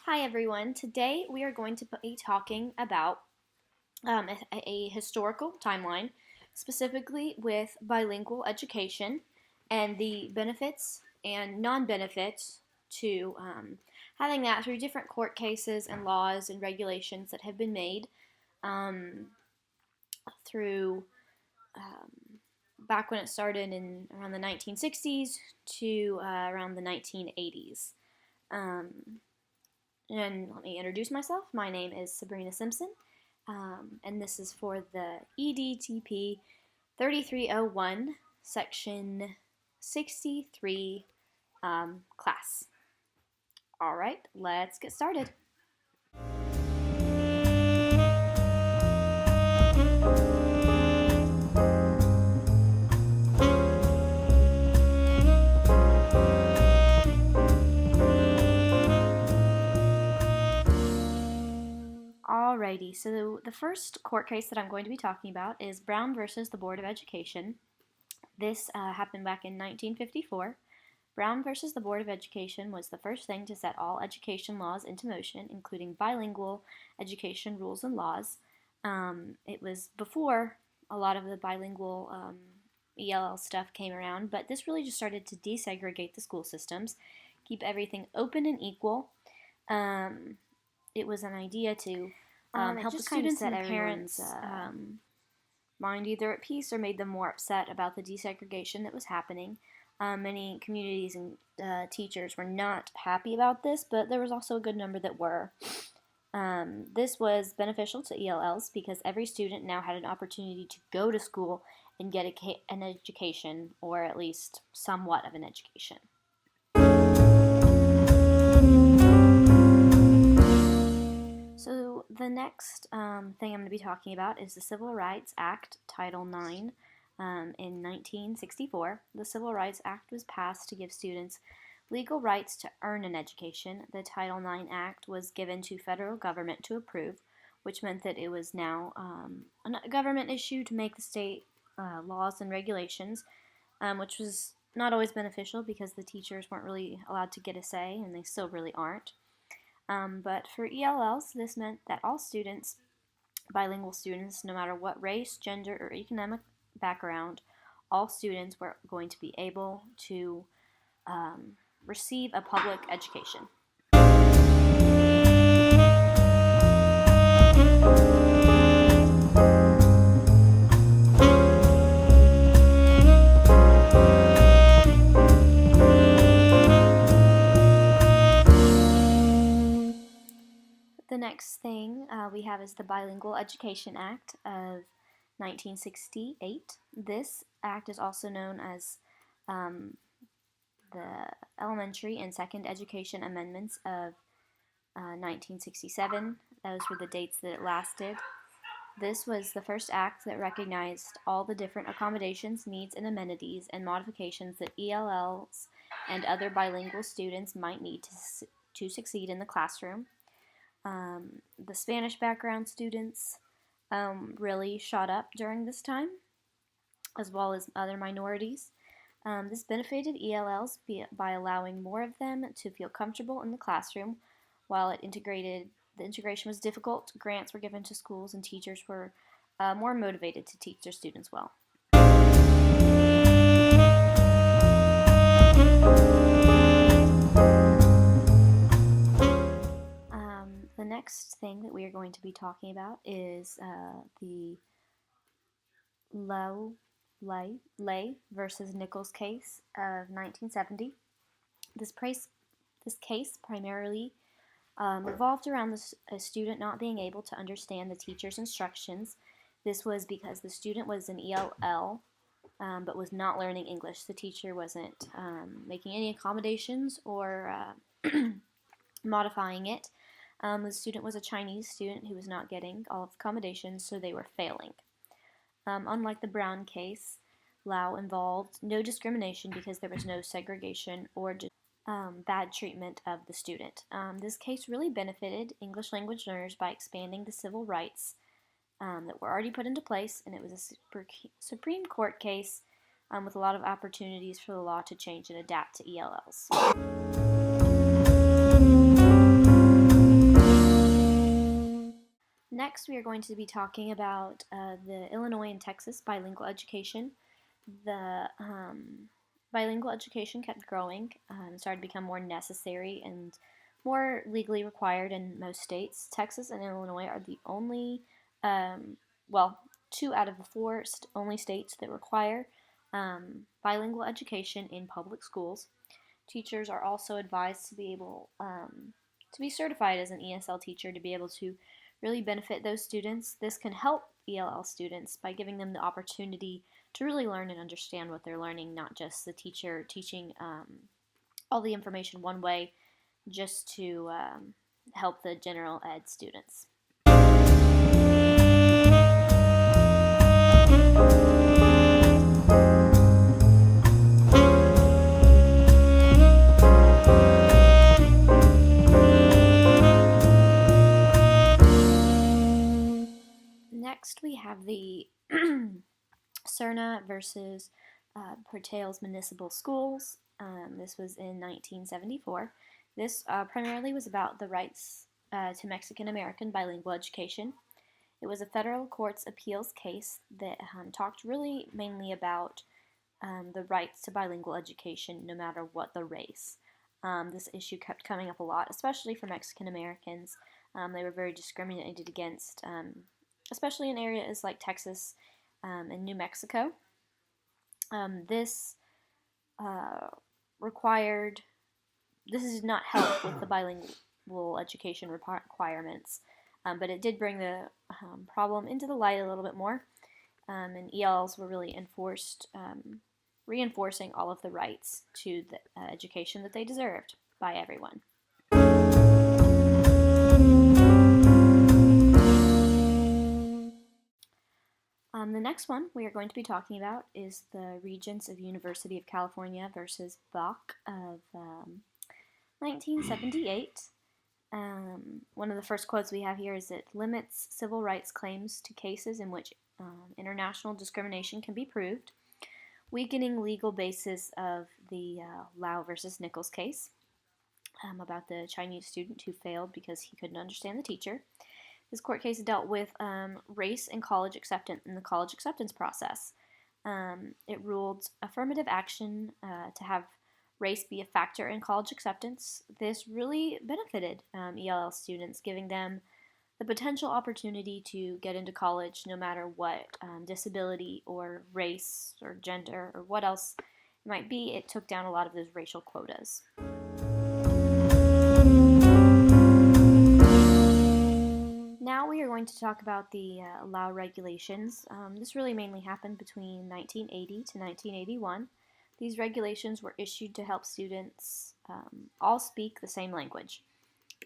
Hi everyone. Today we are going to be talking about a historical timeline, specifically with bilingual education and the benefits and non-benefits to having that through different court cases and laws and regulations that have been made um, through back when it started in around the 1960s to around the 1980s. Um, And let me introduce myself. My name is Sabrina Simpson, and this is for the EDTP 3301, Section 63 class. All right, let's get started. Alrighty, so the first court case that I'm going to be talking about is Brown versus the Board of Education. This happened back in 1954. Brown versus the Board of Education was the first thing to set all education laws into motion, including bilingual education rules and laws. It was before a lot of the bilingual ELL stuff came around, but this really just started to desegregate the school systems, keep everything open and equal. It was an idea to help the students and parents mind either at peace or made them more upset about the desegregation that was happening. Many communities and teachers were not happy about this, but there was also a good number that were. This was beneficial to ELLs because every student now had an opportunity to go to school and get an education, or at least somewhat of an education. So the next thing I'm going to be talking about is the Civil Rights Act, Title IX. In 1964, the Civil Rights Act was passed to give students legal rights to earn an education. The Title IX Act was given to federal government to approve, which meant that it was now a government issue to make the state laws and regulations, which was not always beneficial because the teachers weren't really allowed to get a say, and they still really aren't. But for ELLs, this meant that all students, bilingual students, no matter what race, gender, or economic background, all students were going to be able to receive a public education. The next thing we have is the Bilingual Education Act of 1968. This act is also known as the Elementary and Second Education Amendments of 1967. Those were the dates that it lasted. This was the first act that recognized all the different accommodations, needs, and amenities and modifications that ELLs and other bilingual students might need to succeed in the classroom. The Spanish background students really shot up during this time, as well as other minorities. This benefited ELLs by allowing more of them to feel comfortable in the classroom. While the integration was difficult, grants were given to schools and teachers were more motivated to teach their students well. The next thing that we are going to be talking about is the Lay versus Nichols case of 1970. This case primarily revolved around a student not being able to understand the teacher's instructions. This was because the student was an ELL but was not learning English. The teacher wasn't making any accommodations or modifying it. The student was a Chinese student who was not getting all of the accommodations, so they were failing. Unlike the Brown case, Lau involved no discrimination because there was no segregation or bad treatment of the student. This case really benefited English language learners by expanding the civil rights that were already put into place, and it was a Supreme Court case with a lot of opportunities for the law to change and adapt to ELLs. Next, we are going to be talking about the Illinois and Texas bilingual education. The bilingual education kept growing and started to become more necessary and more legally required in most states. Texas and Illinois are the only, well, 2 out of the 4 only states that require bilingual education in public schools. Teachers are also advised to be able to be certified as an ESL teacher to be able to really benefit those students. This can help ELL students by giving them the opportunity to really learn and understand what they're learning, not just the teacher teaching all the information one way just to help the general ed students. Next, we have the Cerna versus Portales Municipal Schools. This was in 1974. This primarily was about the rights to Mexican American bilingual education. It was a federal court's appeals case that talked really mainly about the rights to bilingual education no matter what the race. This issue kept coming up a lot, especially for Mexican Americans. They were very discriminated against, especially in areas like Texas and New Mexico. This did not help with the bilingual education requirements, but it did bring the problem into the light a little bit more, and ELLs were really reinforcing all of the rights to the education that they deserved by everyone. The next one we are going to be talking about is the Regents of University of California versus Bach of 1978. One of the first quotes we have here is it limits civil rights claims to cases in which international discrimination can be proved, weakening legal basis of the Lau versus Nichols case about the Chinese student who failed because he couldn't understand the teacher. This court case dealt with race and college acceptance in the college acceptance process. It ruled affirmative action to have race be a factor in college acceptance. This really benefited ELL students, giving them the potential opportunity to get into college no matter what disability or race or gender or what else it might be. It took down a lot of those racial quotas. Now we are going to talk about the Lau regulations. This really mainly happened between 1980 to 1981. These regulations were issued to help students all speak the same language.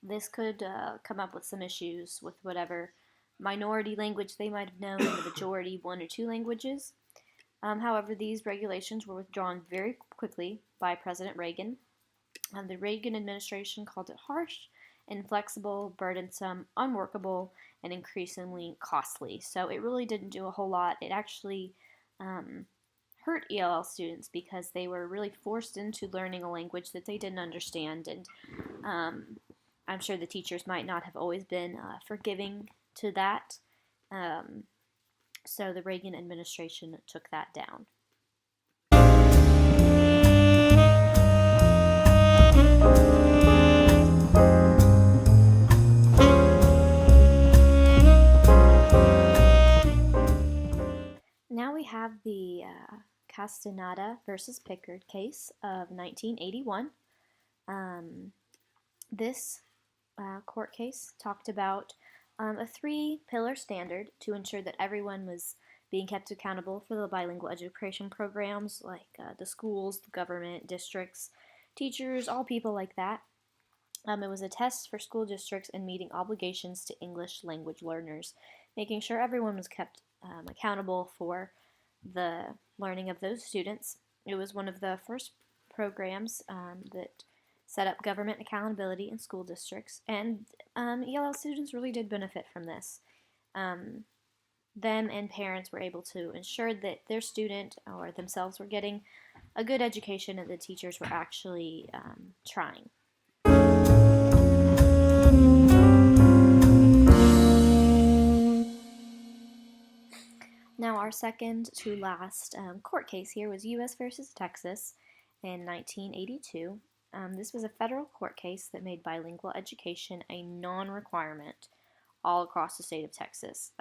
This could come up with some issues with whatever minority language they might have known in the majority 1 or 2 languages. However, these regulations were withdrawn very quickly by President Reagan. The Reagan administration called it harsh, inflexible, burdensome, unworkable, and increasingly costly. So it really didn't do a whole lot. It actually hurt ELL students because they were really forced into learning a language that they didn't understand, and I'm sure the teachers might not have always been forgiving to that. So the Reagan administration took that down. Now we have the Castaneda versus Pickard case of 1981. This court case talked about a 3-pillar standard to ensure that everyone was being kept accountable for the bilingual education programs, like the schools, the government, districts, teachers, all people like that. It was a test for school districts in meeting obligations to English language learners, making sure everyone was kept accountable for the learning of those students. It was one of the first programs that set up government accountability in school districts, and ELL students really did benefit from this. Them and parents were able to ensure that their student or themselves were getting a good education and the teachers were actually trying. second to last court case here was U.S. versus Texas in 1982. This was a federal court case that made bilingual education a non-requirement all across the state of Texas.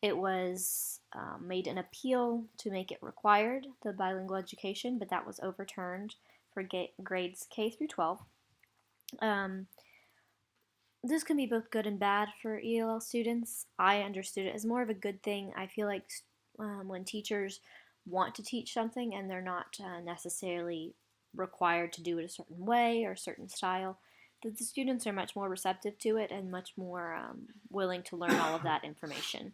It was made an appeal to make it required, the bilingual education, but that was overturned for grades K through 12. This can be both good and bad for ELL students. I understood it as more of a good thing. I feel like when teachers want to teach something and they're not necessarily required to do it a certain way or a certain style, that the students are much more receptive to it and much more willing to learn all of that information.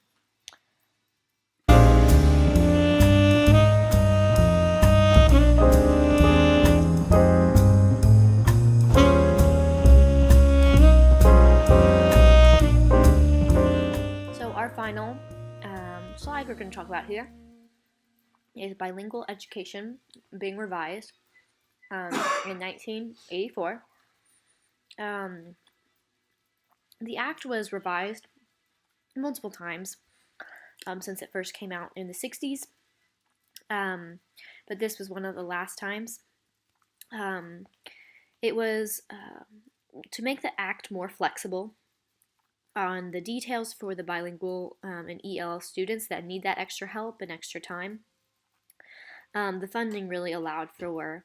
Our final slide we're going to talk about here is bilingual education being revised in 1984. The act was revised multiple times since it first came out in the 60s, but this was one of the last times. It was to make the act more flexible on the details for the bilingual and ELL students that need that extra help and extra time. The funding really allowed for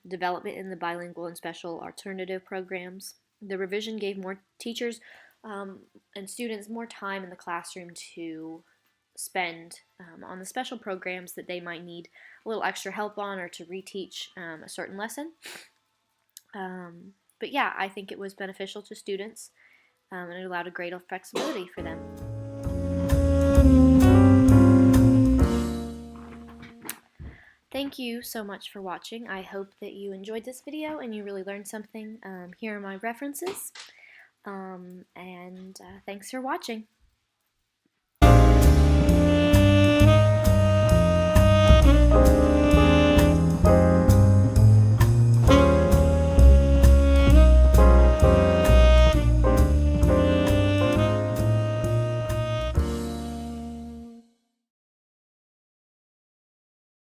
development in the bilingual and special alternative programs. The revision gave more teachers and students more time in the classroom to spend on the special programs that they might need a little extra help on or to reteach a certain lesson. But yeah, I think it was beneficial to students. And it allowed a greater flexibility for them. Thank you so much for watching. I hope that you enjoyed this video and you really learned something. Here are my references, and thanks for watching.